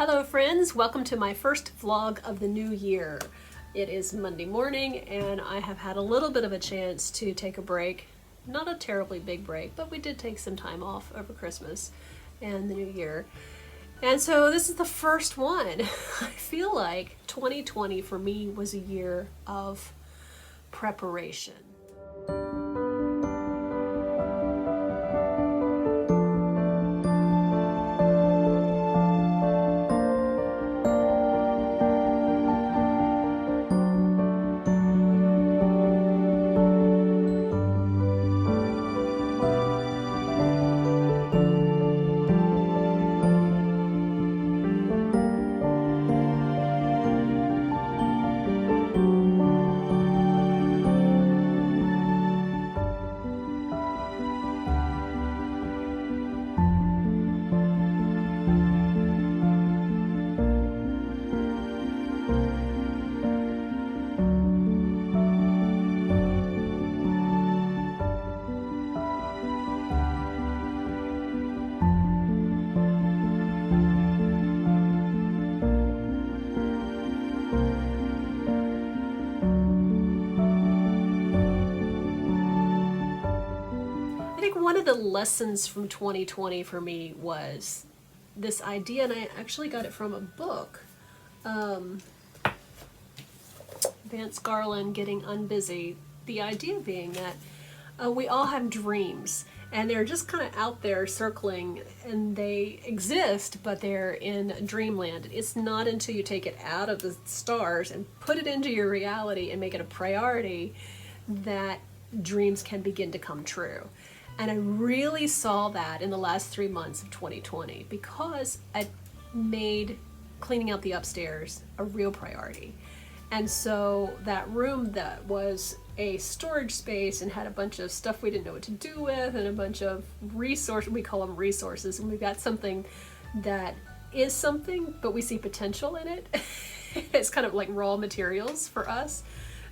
Hello friends, welcome to my first vlog of the new year. It is Monday morning and I have had a little bit of a chance to take a break. Not a terribly big break, but we did take some time off over Christmas and the new year. And so this is the first one. I feel like 2020 for me was a year of preparation. One of the lessons from 2020 for me was this idea, and I actually got it from a book, Vance Garland, Getting Unbusy. The idea being that we all have dreams, and they're just kind of out there circling, and they exist, but they're in dreamland. It's not until you take it out of the stars and put it into your reality and make it a priority that dreams can begin to come true. And I really saw that in the last 3 months of 2020 because I made cleaning out the upstairs a real priority. And so that room that was a storage space and had a bunch of stuff we didn't know what to do with and a bunch of resources, we call them resources, and we've got something that is something, but we see potential in it. It's kind of like raw materials for us.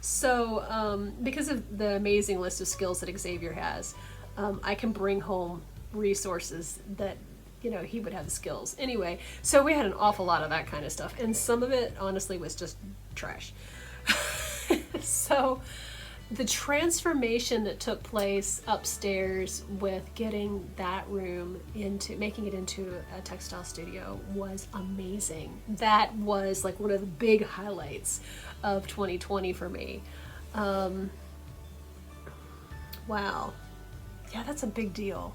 So because of the amazing list of skills that Xavier has, I can bring home resources that, you know, he would have the skills. Anyway, so we had an awful lot of that kind of stuff, and some of it honestly was just trash. So the transformation that took place upstairs with getting that room into, making it into a textile studio was amazing. That was like one of the big highlights of 2020 for me. Wow. Yeah, that's a big deal.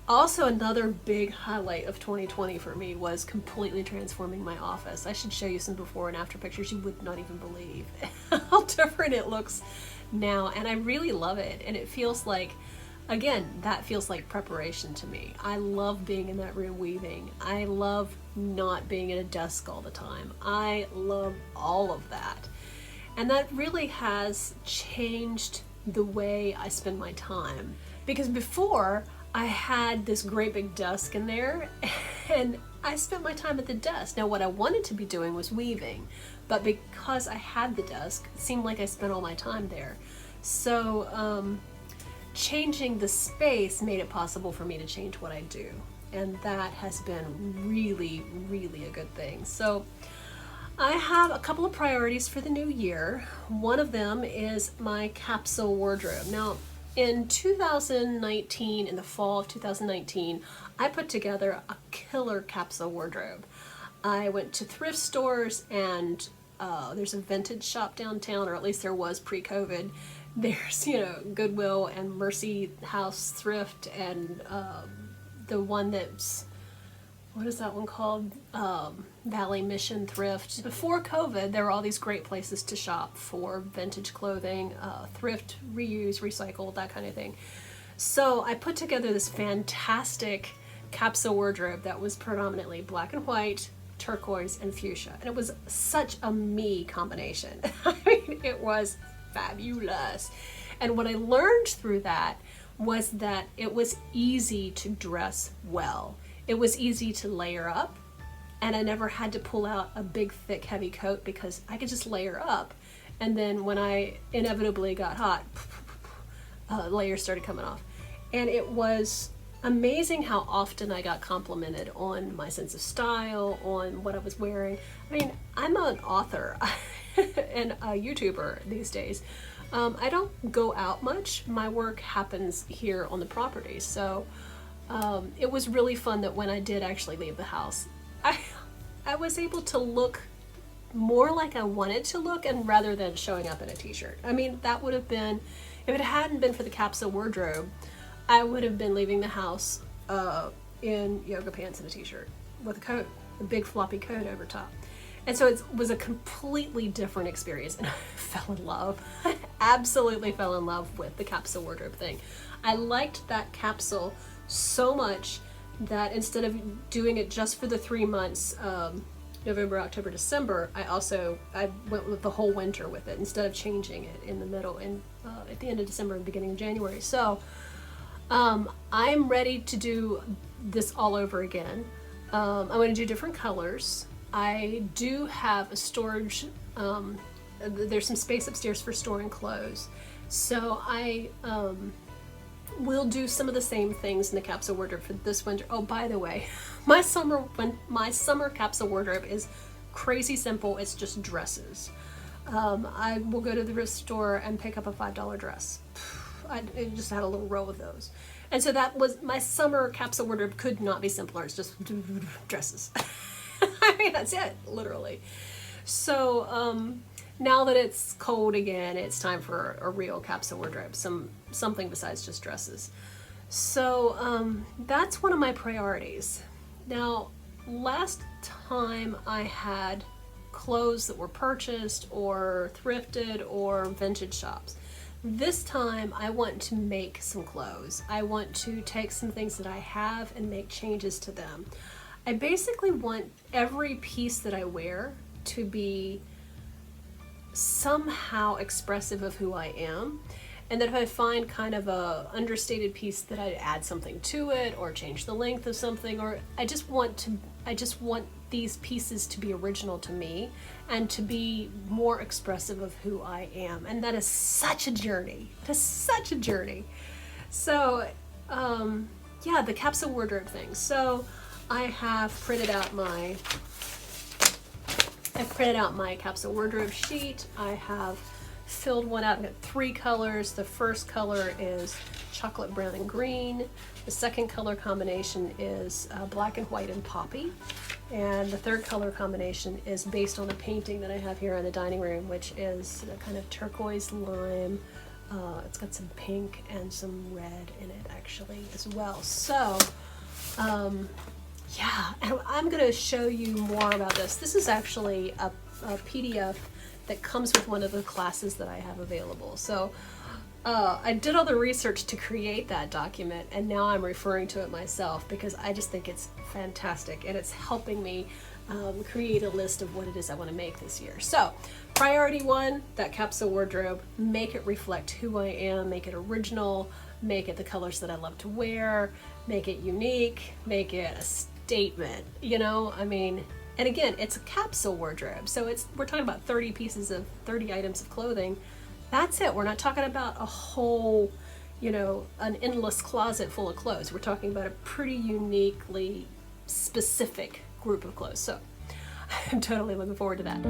Also, another big highlight of 2020 for me was completely transforming my office. I should show you some before and after pictures. You would not even believe how different it looks now, and I really love it. And it feels like, again, that feels like preparation to me. I love being in that room weaving. I love not being at a desk all the time. I love all of that. And that really has changed the way I spend my time. Because before, I had this great big desk in there, and I spent my time at the desk. Now, what I wanted to be doing was weaving, but because I had the desk, it seemed like I spent all my time there. So changing the space made it possible for me to change what I do, and that has been really, really a good thing. So I have a couple of priorities for the new year. One of them is my capsule wardrobe. Now, in 2019, in the fall of 2019, I put together a killer capsule wardrobe. I went to thrift stores, and there's a vintage shop downtown, or at least there was pre-COVID. There's, you know, Goodwill and Mercy House Thrift, and the one that's, what is that one called? Valley Mission Thrift. Before COVID, there were all these great places to shop for vintage clothing, thrift, reuse, recycle, that kind of thing. So I put together this fantastic capsule wardrobe that was predominantly black and white, turquoise, and fuchsia. And it was such a me combination. I mean, it was fabulous. And what I learned through that was that it was easy to dress well. It was easy to layer up, and I never had to pull out a big, thick, heavy coat because I could just layer up. And then when I inevitably got hot, layers started coming off. And it was amazing how often I got complimented on my sense of style, on what I was wearing. I mean, I'm an author and a YouTuber these days. I don't go out much. My work happens here on the property. So it was really fun that when I did actually leave the house, I was able to look more like I wanted to look, and rather than showing up in a t-shirt. I mean, that would have been, if it hadn't been for the capsule wardrobe, I would have been leaving the house in yoga pants and a t-shirt with a coat, a big floppy coat over top. And so it was a completely different experience, and I fell in love. I absolutely fell in love with the capsule wardrobe thing. I liked that capsule so much that instead of doing it just for the 3 months, November, October, December, I went with the whole winter with it instead of changing it in the middle and at the end of December and beginning of January. So I'm ready to do this all over again. I'm going to do different colors. I do have a storage, there's some space upstairs for storing clothes. So I will do some of the same things in the capsule wardrobe for this winter. Oh, by the way, my summer capsule wardrobe is crazy simple. It's just dresses. I will go to the thrift store and pick up a $5 dress. I just had a little row of those. And so that was my summer capsule wardrobe. Could not be simpler. It's just dresses. I mean, that's it, literally. So now that it's cold again, it's time for a real capsule wardrobe, something besides just dresses. So that's one of my priorities. Now, last time I had clothes that were purchased or thrifted or vintage shops. This time I want to make some clothes. I want to take some things that I have and make changes to them. I basically want every piece that I wear to be somehow expressive of who I am, and that if I find kind of a understated piece, that I'd add something to it or change the length of something, or I just want these pieces to be original to me and to be more expressive of who I am. And that is such a journey. It is such a journey. So yeah, the capsule wardrobe thing. So I have printed out my capsule wardrobe sheet. I have filled one out. I've got 3 colors. The first color is chocolate brown and green. The second color combination is black and white and poppy. And the third color combination is based on a painting that I have here in the dining room, which is a kind of turquoise lime. It's got some pink and some red in it actually as well. So yeah, and I'm going to show you more about this. This is actually a PDF that comes with one of the classes that I have available. So I did all the research to create that document, and now I'm referring to it myself because I just think it's fantastic, and it's helping me create a list of what it is I want to make this year. So priority 1, that capsule wardrobe, make it reflect who I am, make it original, make it the colors that I love to wear, make it unique, make it a statement, you know, I mean, and again, it's a capsule wardrobe, so we're talking about 30 items of clothing. That's it. We're not talking about a whole, you know, an endless closet full of clothes. We're talking about a pretty uniquely specific group of clothes. So I'm totally looking forward to that.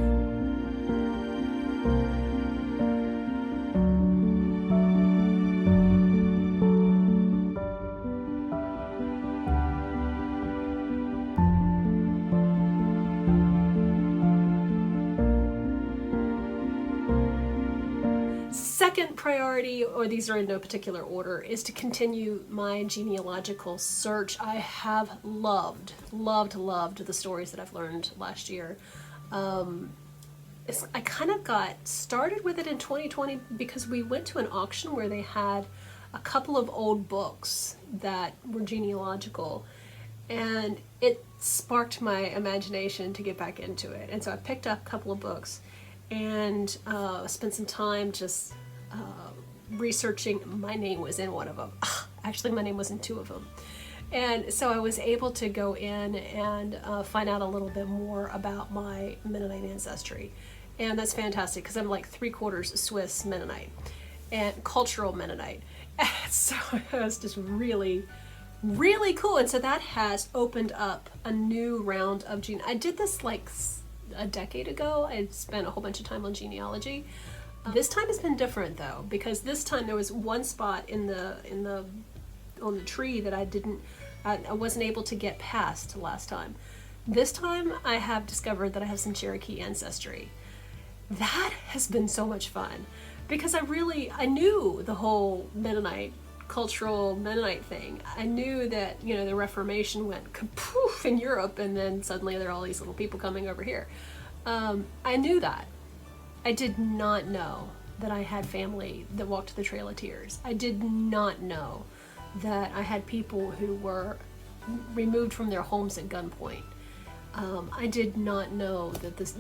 Second priority, or these are in no particular order, is to continue my genealogical search. I have loved the stories that I've learned last year. I kind of got started with it in 2020 because we went to an auction where they had a couple of old books that were genealogical, and it sparked my imagination to get back into it. And so I picked up a couple of books and spent some time just researching. My name was in one of them. Actually, my name was in 2 of them. And so I was able to go in and find out a little bit more about my Mennonite ancestry. And that's fantastic because I'm like 3/4 Swiss Mennonite and cultural Mennonite. And so I was just really Really cool. And so that has opened up a new round of I did this like a decade ago. I spent a whole bunch of time on genealogy. This time has been different though, because this time there was one spot on the tree that I wasn't able to get past last time. This time I have discovered that I have some Cherokee ancestry. That has been so much fun, because I knew the whole cultural Mennonite thing. I knew that, the Reformation went kapoof in Europe, and then suddenly there are all these little people coming over here. I knew that. I did not know that I had family that walked the Trail of Tears. I did not know that I had people who were removed from their homes at gunpoint. I did not know that this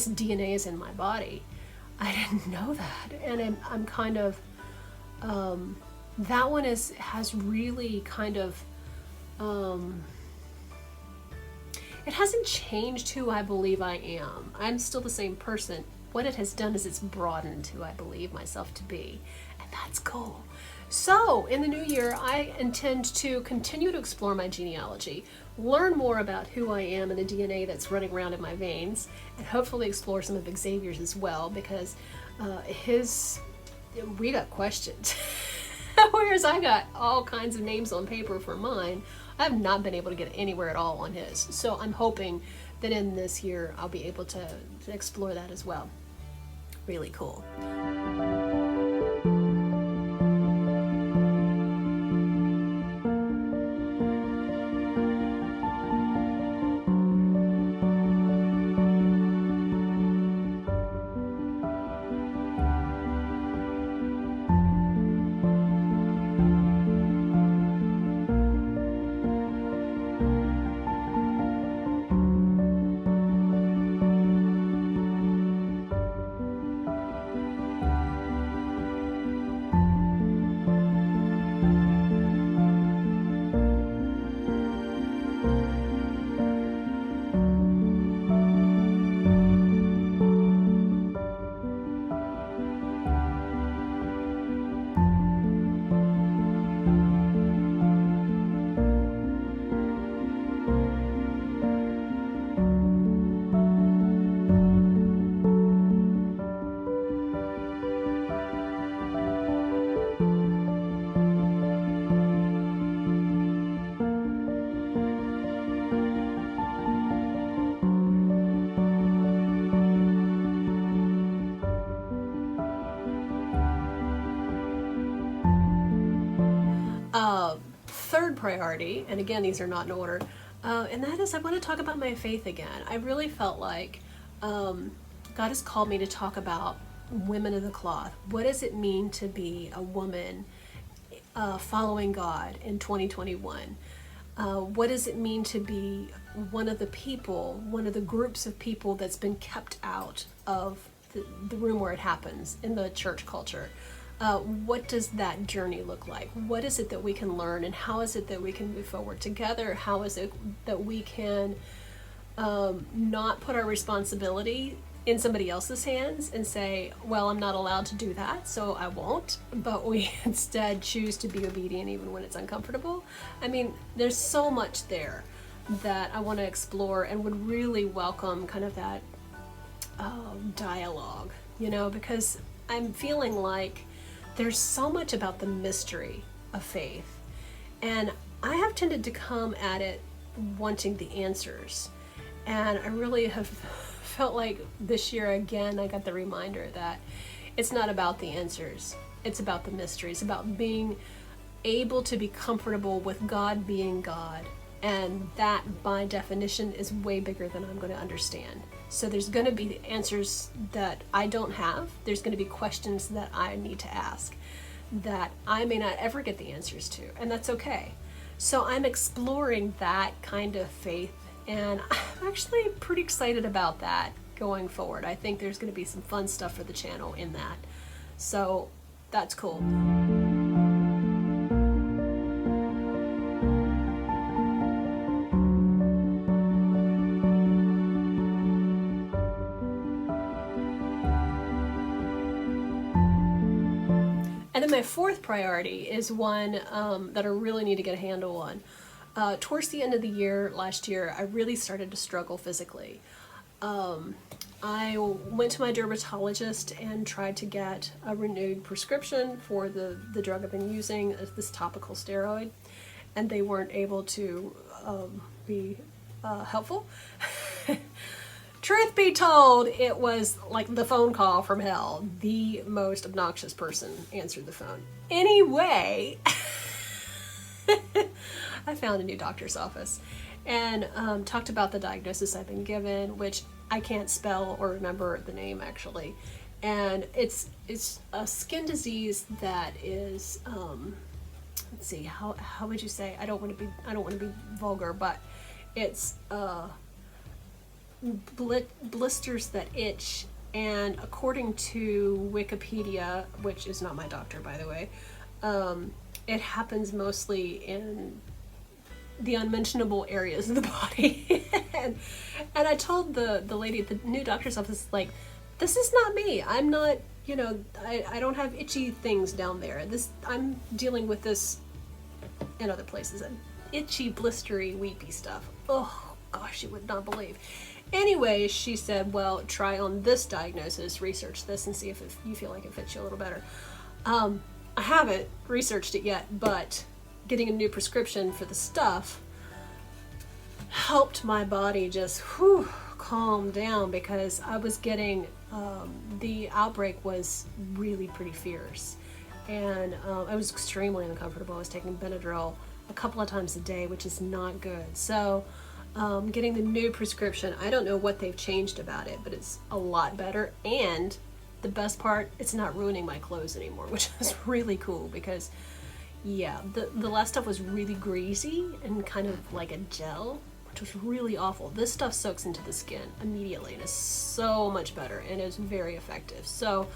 DNA is in my body. I didn't know that, and I'm kind of that one has really kind of it hasn't changed who I believe I am. I'm still the same person. What it has done is it's broadened who I believe myself to be, and that's cool. So in the new year, I intend to continue to explore my genealogy, learn more about who I am and the DNA that's running around in my veins, and hopefully explore some of Xavier's as well, because we got questions. Whereas I got all kinds of names on paper for mine, I have not been able to get anywhere at all on his. So I'm hoping that in this year I'll be able to explore that as well. Really cool. Third priority, and again, these are not in order, and that is I want to talk about my faith again. I really felt like God has called me to talk about women of the cloth. What does it mean to be a woman following God in 2021? What does it mean to be one of the groups of people that's been kept out of the room where it happens in the church culture? What does that journey look like? What is it that we can learn, and how is it that we can move forward together? How is it that we can not put our responsibility in somebody else's hands and say, well, I'm not allowed to do that, so I won't, but we instead choose to be obedient even when it's uncomfortable? I mean, there's so much there that I want to explore, and would really welcome kind of that dialogue, because I'm feeling like there's so much about the mystery of faith, and I have tended to come at it wanting the answers, and I really have felt like this year again I got the reminder that it's not about the answers, it's about the mystery. It's about being able to be comfortable with God being God, and that by definition is way bigger than I'm going to understand. So there's going to be answers that I don't have. There's going to be questions that I need to ask that I may not ever get the answers to, and that's okay. So I'm exploring that kind of faith, and I'm actually pretty excited about that going forward. I think there's going to be some fun stuff for the channel in that. So that's cool. And then my fourth priority is one that I really need to get a handle on. Towards the end of the year, last year, I really started to struggle physically. I went to my dermatologist and tried to get a renewed prescription for the drug I've been using, this topical steroid, and they weren't able to be helpful. Truth be told, it was like the phone call from hell. The most obnoxious person answered the phone. Anyway, I found a new doctor's office and talked about the diagnosis I've been given, which I can't spell or remember the name actually. And it's a skin disease that is, let's see, how would you say? I don't want to be vulgar, but it's blisters that itch, and according to Wikipedia, which is not my doctor by the way, it happens mostly in the unmentionable areas of the body. and I told the lady at the new doctor's office, like, this is not me. I'm not, I don't have itchy things down there. I'm dealing with this in other places. Itchy, blistery, weepy stuff. Oh gosh, you would not believe. Anyway, she said, well, try on this diagnosis, research this, and see if you feel like it fits you a little better. I haven't researched it yet, but getting a new prescription for the stuff helped my body just calm down, because I was getting, the outbreak was really pretty fierce, and I was extremely uncomfortable. I was taking Benadryl a couple of times a day, which is not good. So getting the new prescription, I don't know what they've changed about it, but it's a lot better. And the best part, it's not ruining my clothes anymore, which is really cool, because yeah, the last stuff was really greasy and kind of like a gel, which was really awful. This stuff soaks into the skin immediately and is so much better and is very effective. So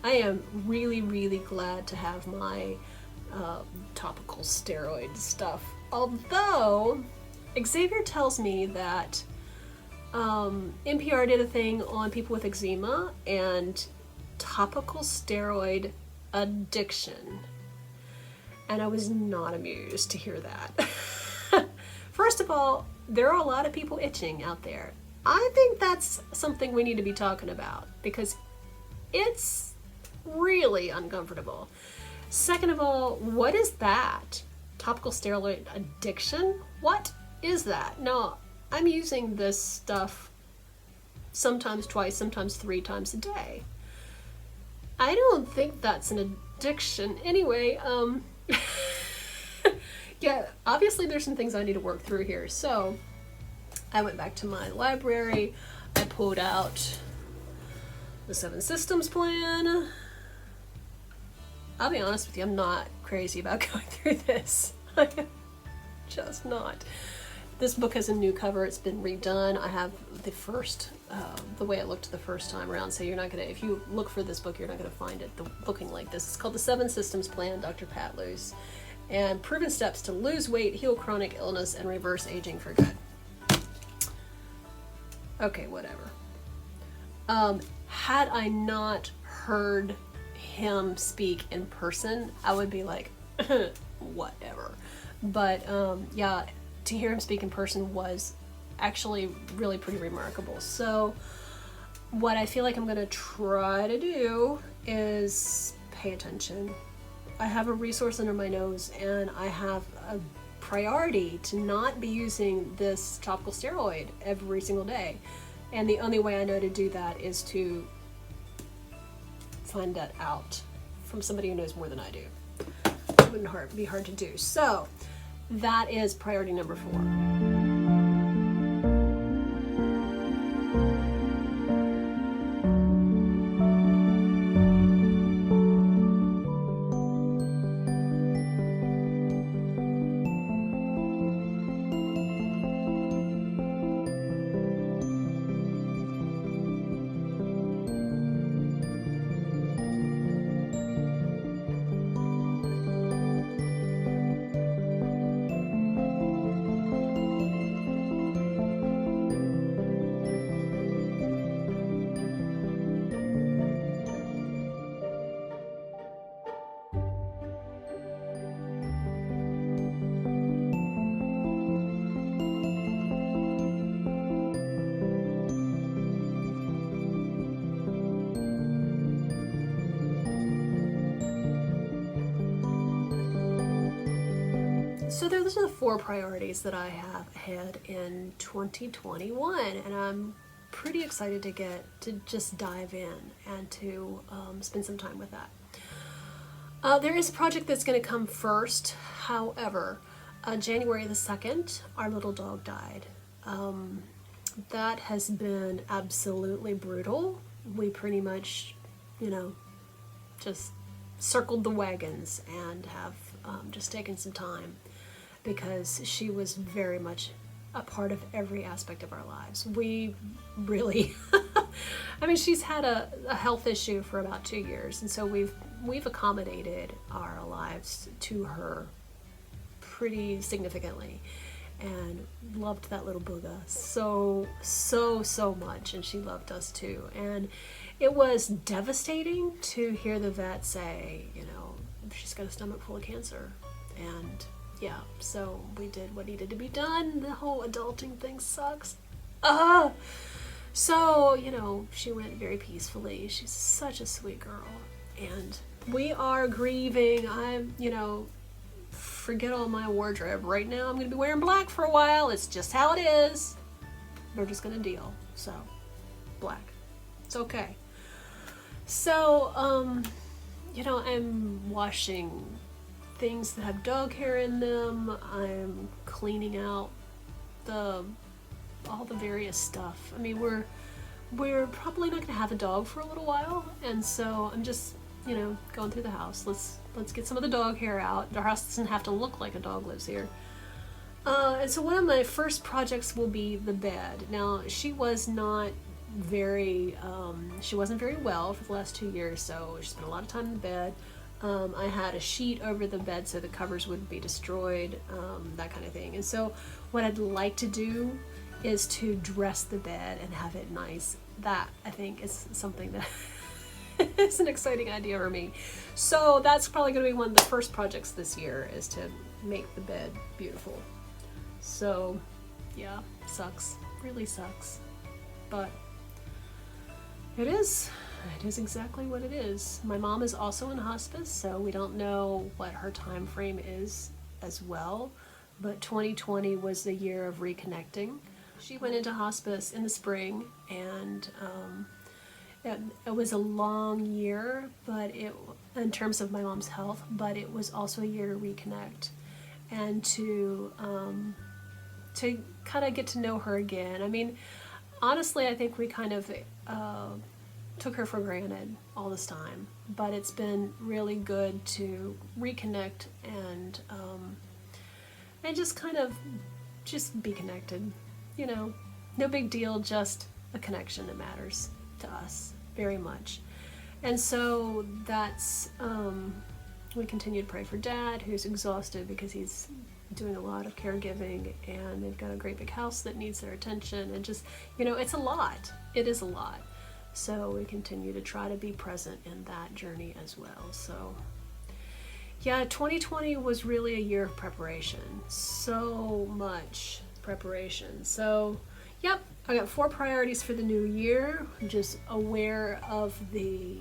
I am really, really glad to have my topical steroid stuff. Although Xavier tells me that NPR did a thing on people with eczema and topical steroid addiction, and I was not amused to hear that. First of all, there are a lot of people itching out there. I think that's something we need to be talking about, because it's really uncomfortable. Second of all, what is that? Topical steroid addiction? What is that? Now, I'm using this stuff sometimes twice, sometimes 3 times a day. I don't think that's an addiction. Anyway, yeah, obviously there's some things I need to work through here. So I went back to my library. I pulled out the 7 Systems Plan. I'll be honest with you, I'm not crazy about going through this. I am just not. This book has a new cover. It's been redone. I have the first, the way it looked the first time around. So you're not gonna, if you look for this book, you're not gonna find it looking like this. It's called The 7 Systems Plan, Dr. Pat Luce, and Proven Steps to Lose Weight, Heal Chronic Illness, and Reverse Aging for Good. Okay, whatever. Had I not heard him speak in person, I would be like, whatever. But yeah, to hear him speak in person was actually really pretty remarkable. So what I feel like I'm gonna try to do is pay attention. I have a resource under my nose, and I have a priority to not be using this topical steroid every single day. And the only way I know to do that is to find that out from somebody who knows more than I do. It wouldn't be hard to do. So that is priority number 4. So those are the 4 priorities that I have ahead in 2021, and I'm pretty excited to get to just dive in and to spend some time with that. There is a project that's going to come first. However, January the 2nd, our little dog died. That has been absolutely brutal. We pretty much, just circled the wagons and have just taken some time, because she was very much a part of every aspect of our lives. We really, I mean, she's had a health issue for about 2 years, and so we've accommodated our lives to her pretty significantly, and loved that little booga so much, and she loved us too. And it was devastating to hear the vet say, she's got a stomach full of cancer. And yeah, so we did what needed to be done. The whole adulting thing sucks. So, she went very peacefully. She's such a sweet girl. And we are grieving. Forget all my wardrobe. Right now I'm going to be wearing black for a while. It's just how it is. We're just going to deal. So, black. It's okay. So, I'm washing things that have dog hair in them. I'm cleaning out all the various stuff. I mean, we're probably not going to have a dog for a little while, and so I'm just going through the house. Let's get some of the dog hair out. Our house doesn't have to look like a dog lives here. And so one of my first projects will be the bed. Now, she wasn't very well for the last 2 years, so she spent a lot of time in the bed. I had a sheet over the bed so the covers wouldn't be destroyed, that kind of thing. And so what I'd like to do is to dress the bed and have it nice. That, I think, is something that is an exciting idea for me. So that's probably going to be one of the first projects this year, is to make the bed beautiful. So, yeah, sucks. Really sucks. But it is exactly what it is. My mom is also in hospice, so we don't know what her time frame is as well. But 2020 was the year of reconnecting. She went into hospice in the spring, and it was a long year, but in terms of my mom's health, but it was also a year to reconnect and to kind of get to know her again. I mean, honestly, I think we kind of took her for granted all this time, but it's been really good to reconnect and just kind of just be connected. No big deal, just a connection that matters to us very much. And so that's we continue to pray for Dad, who's exhausted because he's doing a lot of caregiving, and they've got a great big house that needs their attention, and just it's a lot. It is a lot. So we continue to try to be present in that journey as well. So yeah, 2020 was really a year of preparation. So much preparation. So yep, I got 4 priorities for the new year. I'm just aware of the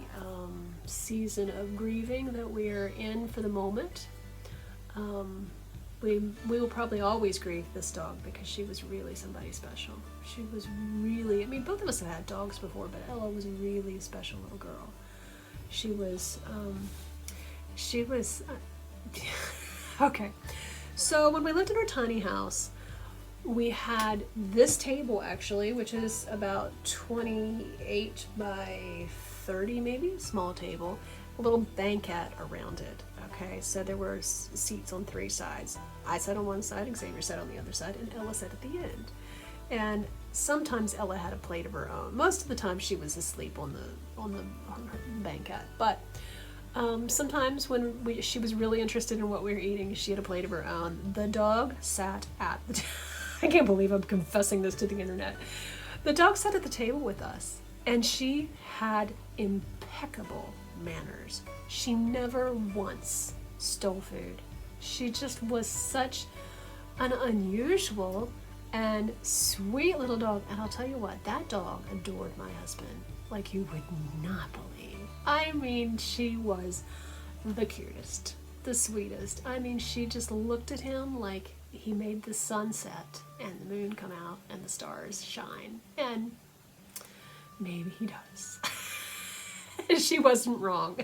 season of grieving that we are in for the moment. We will probably always grieve this dog because she was really somebody special. She was really, I mean, both of us have had dogs before, but Ella was a really special little girl. She was okay. So when we lived in our tiny house, we had this table actually, which is about 28 by 30 maybe, small table, a little banquette around it. Okay, so there were seats on 3 sides. I sat on one side, Xavier sat on the other side, and Ella sat at the end. And sometimes Ella had a plate of her own. Most of the time she was asleep on the banquette. But sometimes when she was really interested in what we were eating, she had a plate of her own. The dog sat at the I can't believe I'm confessing this to the internet. The dog sat at the table with us, and she had impeccable manners. She never once stole food. She just was such an unusual and sweet little dog. And I'll tell you what, that dog adored my husband like you would not believe. I mean, she was the cutest. the sweetest. I mean, she just looked at him like he made the sun set and the moon come out and the stars shine. And maybe he does. She wasn't wrong.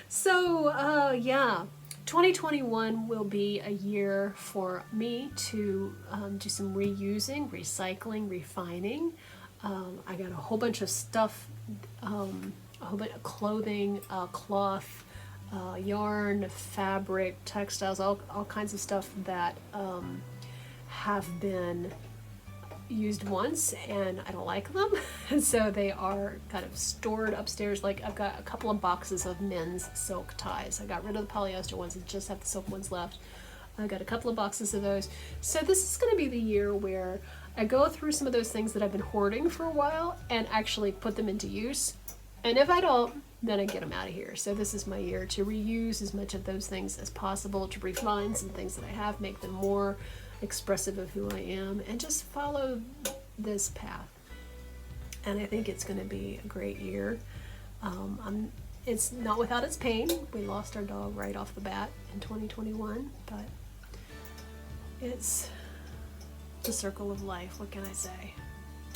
So, yeah, 2021 will be a year for me to do some reusing, recycling, refining. I got a whole bunch of stuff, a whole bunch of clothing, cloth, yarn, fabric, textiles, all kinds of stuff that have been used once and I don't like them. And so they are kind of stored upstairs. Like I've got a couple of boxes of men's silk ties. I got rid of the polyester ones and just have the silk ones left. I got a couple of boxes of those. So this is going to be the year where I go through some of those things that I've been hoarding for a while and actually put them into use. And if I don't, then I get them out of here. So this is my year to reuse as much of those things as possible, to refine some things that I have, make them more expressive of who I am, and just follow this path. And I think it's going to be a great year. It's not without its pain. We lost our dog right off the bat in 2021, but it's the circle of life. What can I say?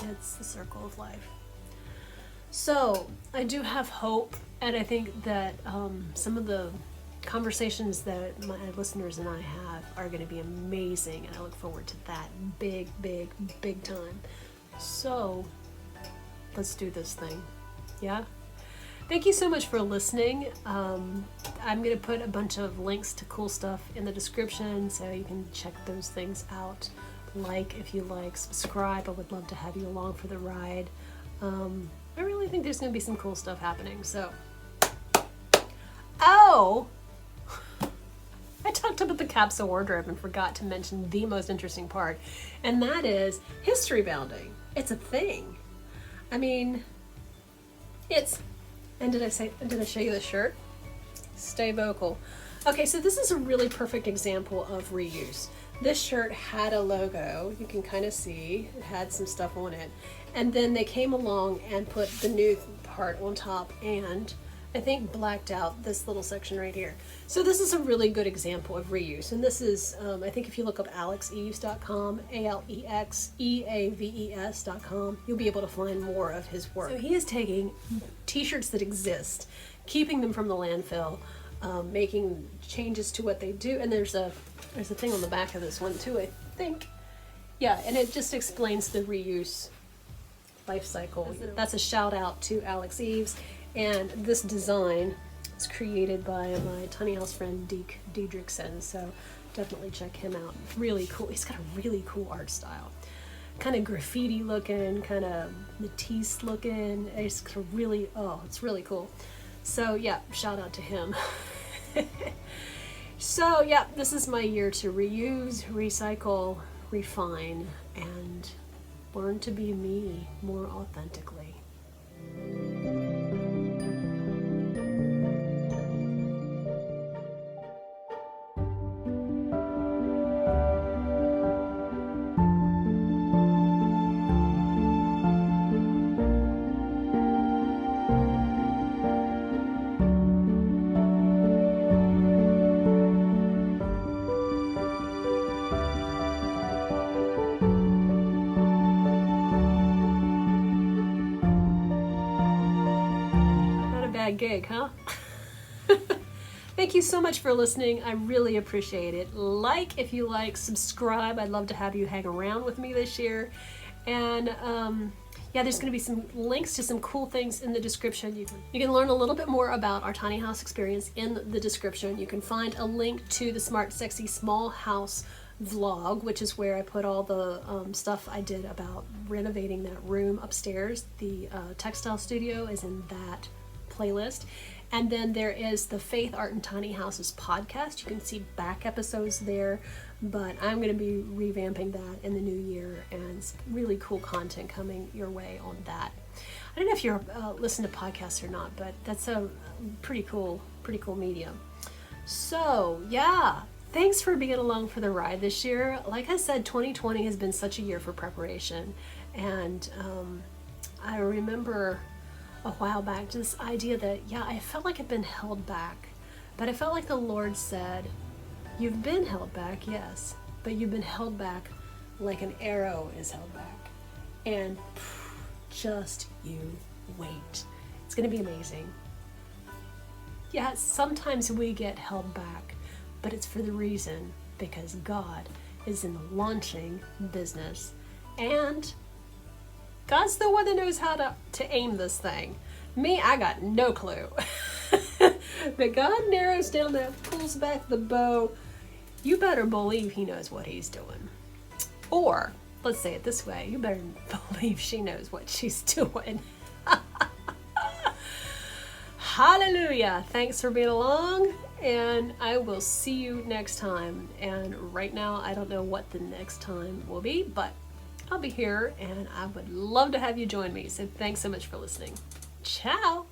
It's the circle of life. So I do have hope, and I think that some of the conversations that my listeners and I have are going to be amazing, and I look forward to that big time. So let's do this thing. Yeah? Thank you so much for listening. I'm going to put a bunch of links to cool stuff in the description so you can check those things out. Like if you like, subscribe. I would love to have you along for the ride. I really think there's going to be some cool stuff happening. So, I talked about the capsule wardrobe and forgot to mention the most interesting part, and that is history bounding. It's a thing. I mean, and did I show you the shirt? Stay vocal. Okay, so this is a really perfect example of reuse. This shirt had a logo, you can kind of see, it had some stuff on it. And then they came along and put the new part on top and I think blacked out this little section right here. So this is a really good example of reuse. And this is, I think if you look up alexeaves.com, ALEXEAVES.com, you'll be able to find more of his work. So he is taking t-shirts that exist, keeping them from the landfill, making changes to what they do. And there's a thing on the back of this one too, I think. Yeah, and it just explains the reuse life cycle. That's a shout out to Alex Eaves. And this design is created by my tiny house friend Deek Diedricksen, so definitely check him out. Really cool. He's got a really cool art style. Kind of graffiti looking, kind of Matisse looking. It's really, it's really cool. So yeah, shout out to him. So yeah, this is my year to reuse, recycle, refine, and learn to be me more authentically. Gig, huh? Thank you so much for listening. I really appreciate it. Like if you like, subscribe. I'd love to have you hang around with me this year. And yeah, there's going to be some links to some cool things in the description. You can learn a little bit more about our tiny house experience in the description. You can find a link to the Smart Sexy Small House vlog, which is where I put all the stuff I did about renovating that room upstairs. The Textile Studio is in that playlist. And then there is the Faith, Art, and Tiny Houses podcast. You can see back episodes there, but I'm going to be revamping that in the new year, and it's really cool content coming your way on that. I don't know if you're listen to podcasts or not, but that's a pretty cool medium. So yeah, thanks for being along for the ride this year. Like I said, 2020 has been such a year for preparation, and I remember a while back this idea that I felt like I'd been held back But I felt like the Lord said, you've been held back, yes, but you've been held back like an arrow is held back. And just you wait. It's going to be amazing. Yeah, sometimes we get held back, but it's for the reason because God is in the launching business. And God's the one that knows how to aim this thing. Me, I got no clue. But God narrows down that, pulls back the bow. You better believe he knows what he's doing. Or, let's say it this way, you better believe she knows what she's doing. Hallelujah. Thanks for being along, and I will see you next time. And right now, I don't know what the next time will be, but I'll be here, and I would love to have you join me. So thanks so much for listening. Ciao.